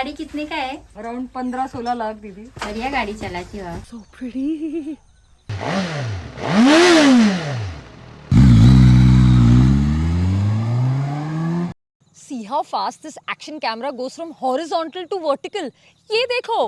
गाड़ी कितने का है? अराउंड 15-16 लाख दीदी. बढ़िया गाड़ी चलाती हो. So pretty. See how fast this action camera goes from horizontal to vertical. ये देखो.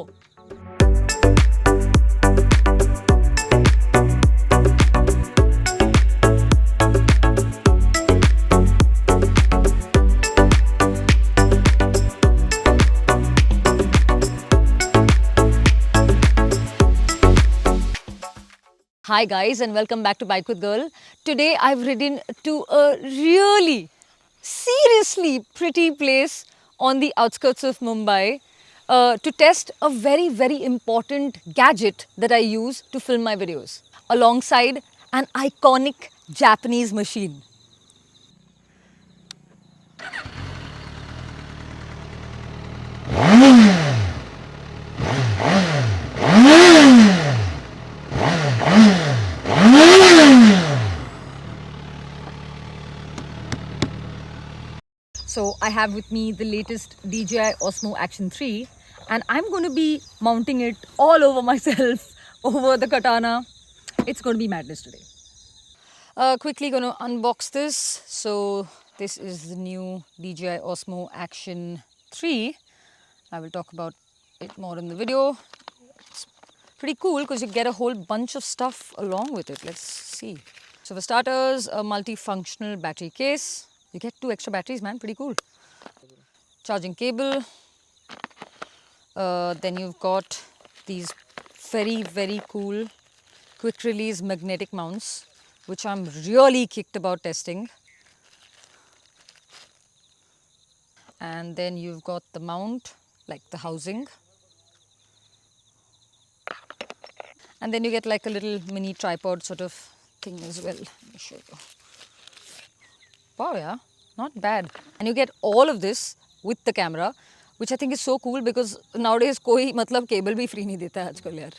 Hi guys and welcome back to Bike with Girl. Today I've ridden to a really seriously pretty place on the outskirts of Mumbai to test a very important gadget that I use to film my videos alongside an iconic Japanese machine. So I have with me the latest Dji Osmo Action 3 and I'm going to be mounting it all over myself over the katana. It's going to be madness today. Quickly going to unbox this. So this is the new Dji Osmo Action 3. I will talk about it more in the video. It's pretty cool because you get a whole bunch of stuff along with it. Let's see. So for starters, a multifunctional battery case. You get 2 extra batteries, man, pretty cool. Charging cable. Then you've got these very cool quick release magnetic mounts, which I'm really kicked about testing. And then you've got the mount, like the housing. And then you get like a little mini tripod sort of thing as well. Let me show you. Wow, yeah, not bad. And you get all of this with the camera, which I think is so cool because nowadays कोई मतलब cable भी free नहीं देता है आजकल यार.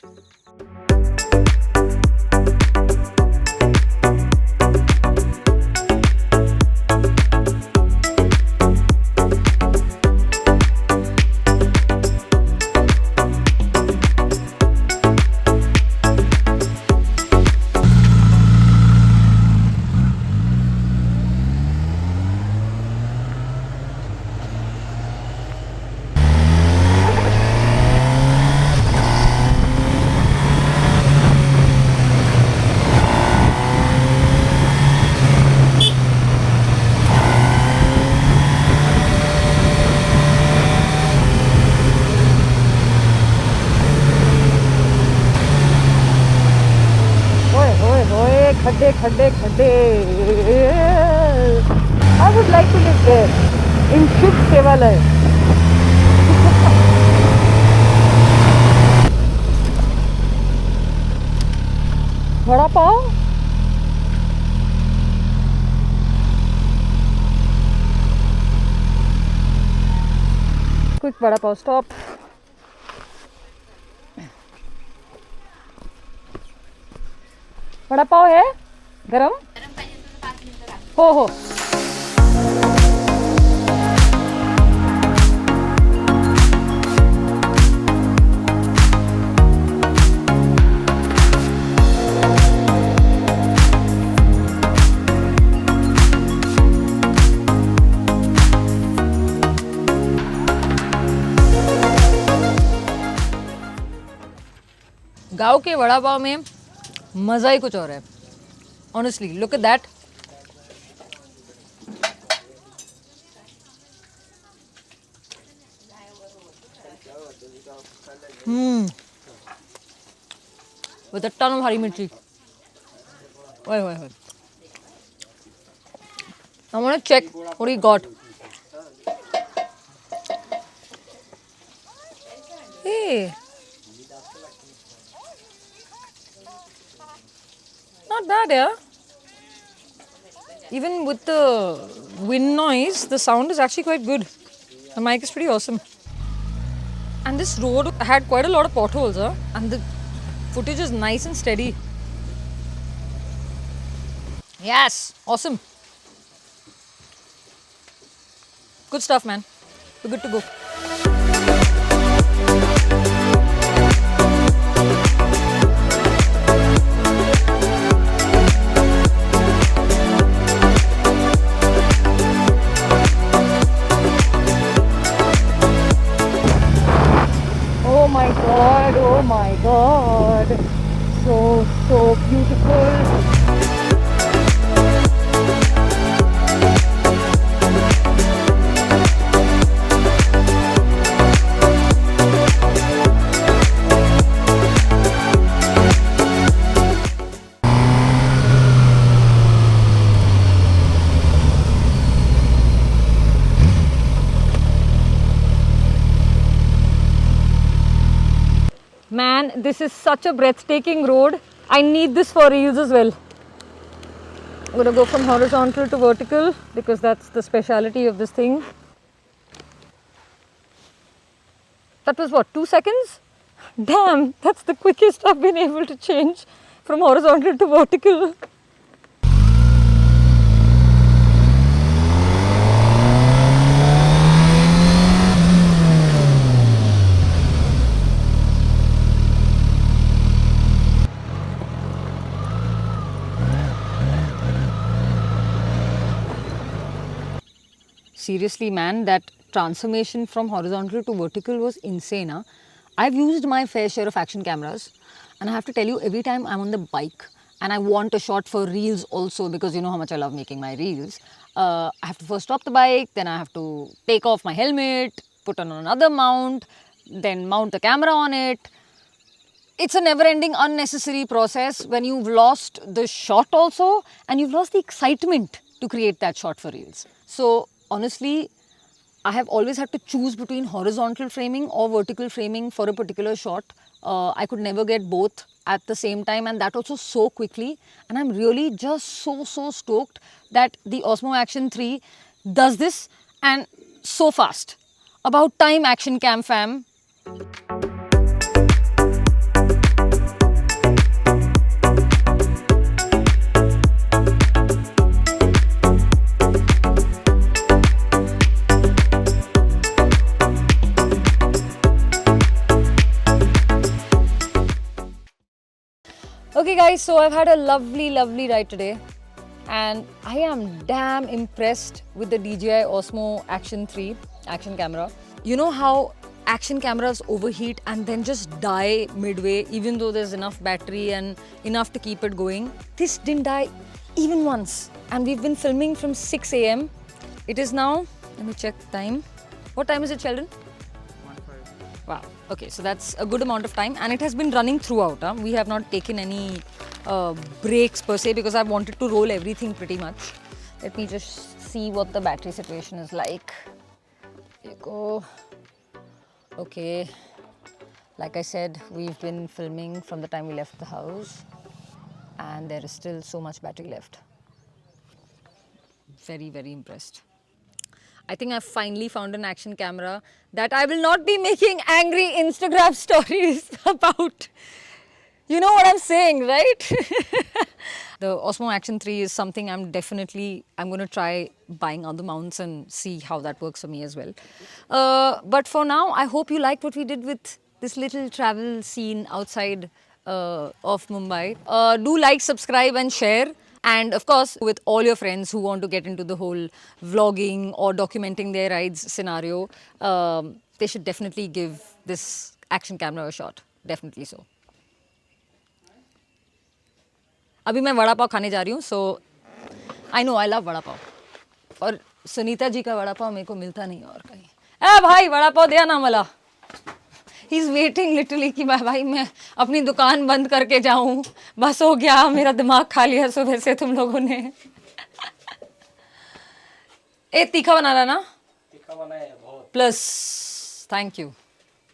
खड्डे खड्डे खड्डे. I would like to live there in Shiv Sevalay. Vada pav. Quick vada pav stop. Vada pav है गरम? हो. गांव के वड़ा पाव में मजा ही कुछ और है. Honestly, look at that. With a ton of हरी मिर्ची. I want to check what he got. Hey. Not bad, yeah. Even with the wind noise, the sound is actually quite good. The mic is pretty awesome. And this road had quite a lot of potholes, huh? And the footage is nice and steady. Yes, awesome. Good stuff, man. We're good to go. Oh my god, so beautiful. Man, this is such a breathtaking road. I need this for reels as well. I'm going to go from horizontal to vertical because that's the speciality of this thing. That was what, 2 seconds? Damn, that's the quickest I've been able to change from horizontal to vertical. Seriously, man, that transformation from horizontal to vertical was insane. Huh? I've used my fair share of action cameras, and I have to tell you, every time I'm on the bike and I want a shot for reels also, because you know how much I love making my reels, I have to first stop the bike, then I have to take off my helmet, put on another mount, then mount the camera on it. It's a never-ending, unnecessary process when you've lost the shot also, and you've lost the excitement to create that shot for reels. So honestly, I have always had to choose between horizontal framing or vertical framing for a particular shot. I could never get both at the same time, and that also so quickly. And I'm really just so stoked that the Osmo Action 3 does this, and so fast. About time, Action Cam fam. Okay guys, so I've had a lovely ride today, and I am damn impressed with the DJI Osmo Action 3 action camera. You know how action cameras overheat and then just die midway even though there's enough battery and enough to keep it going? This didn't die even once, and we've been filming from 6 a.m. It is now, let me check the time. What time is it, Sheldon? Wow. Okay, so that's a good amount of time, and it has been running throughout. Huh? We have not taken any breaks per se because I wanted to roll everything pretty much. Let me just see what the battery situation is like. There you go. Okay. Like I said, we've been filming from the time we left the house, and there is still so much battery left. Very impressed. I think I've finally found an action camera that I will not be making angry Instagram stories about. You know what I'm saying, right? The Osmo Action 3 is something I'm going to try buying other mounts and see how that works for me as well. But for now, I hope you liked what we did with this little travel scene outside of Mumbai. Do like, subscribe and share. And of course, with all your friends who want to get into the whole vlogging or documenting their rides scenario, they should definitely give this action camera a shot. Definitely so. अभी मैं वड़ा पाव खाने जा रही हूँ, so I know I love vada pav, और सुनीता जी का वड़ा पाव मेरे को मिलता नहीं और कहीं. ए भाई वड़ा पाव दिया ना मला. He's waiting literally कि भाई मैं अपनी दुकान बंद करके जाऊँ, बस हो गया, मेरा दिमाग खा लिया सुबह से तुम लोगों ने. ए तीखा बना रहा ना? तीखा बनाया बहुत. Plus, thank you.